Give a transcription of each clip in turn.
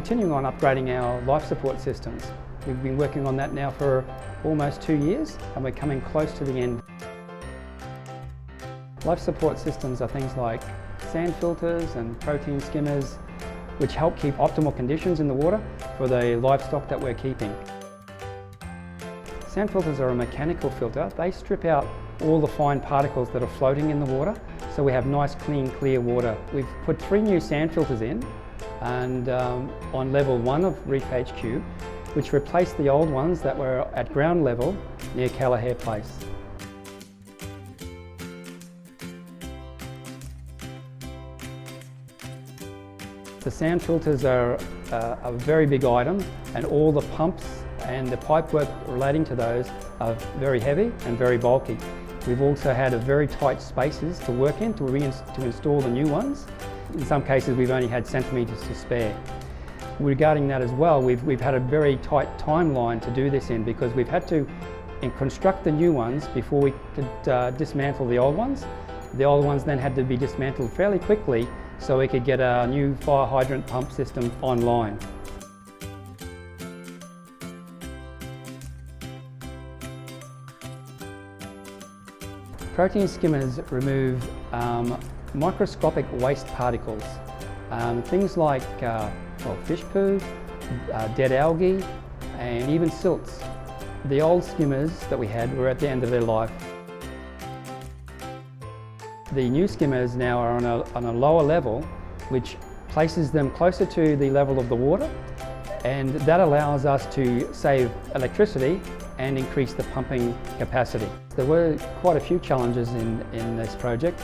continuing on upgrading our life support systems. We've been working on that now for almost 2 years and we're coming close to the end. Life support systems are things like sand filters and protein skimmers, which help keep optimal conditions in the water for the livestock that we're keeping. Sand filters are a mechanical filter. They strip out all the fine particles that are floating in the water, so we have nice, clean, clear water. We've put 3 new sand filters in, and on level 1 of Reef HQ, which replaced the old ones that were at ground level near Callahare Place. The sand filters are a very big item, and all the pumps and the pipework relating to those are very heavy and very bulky. We've also had very tight spaces to work in to install the new ones. In some cases we've only had centimetres to spare. Regarding that as well, we've had a very tight timeline to do this in, because we've had to construct the new ones before we could dismantle the old ones. The old ones then had to be dismantled fairly quickly so we could get a new fire hydrant pump system online. Protein skimmers remove microscopic waste particles, things like fish poo, dead algae, and even silts. The old skimmers that we had were at the end of their life. The new skimmers now are on a lower level, which places them closer to the level of the water, and that allows us to save electricity and increase the pumping capacity. There were quite a few challenges in this project.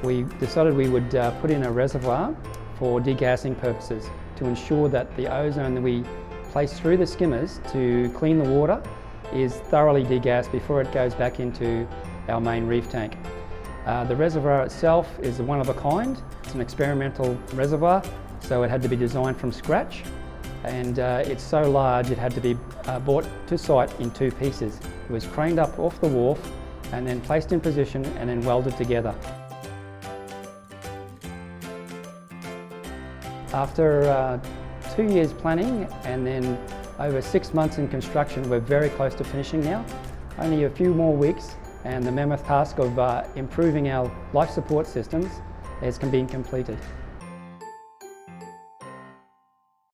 We decided we would put in a reservoir for degassing purposes to ensure that the ozone that we place through the skimmers to clean the water is thoroughly degassed before it goes back into our main reef tank. The reservoir itself is one of a kind. It's an experimental reservoir, so it had to be designed from scratch, and it's so large it had to be brought to site in 2 pieces. It was craned up off the wharf and then placed in position and then welded together. After 2 years planning and then over 6 months in construction, we're very close to finishing now. Only a few more weeks and the mammoth task of improving our life support systems has been completed.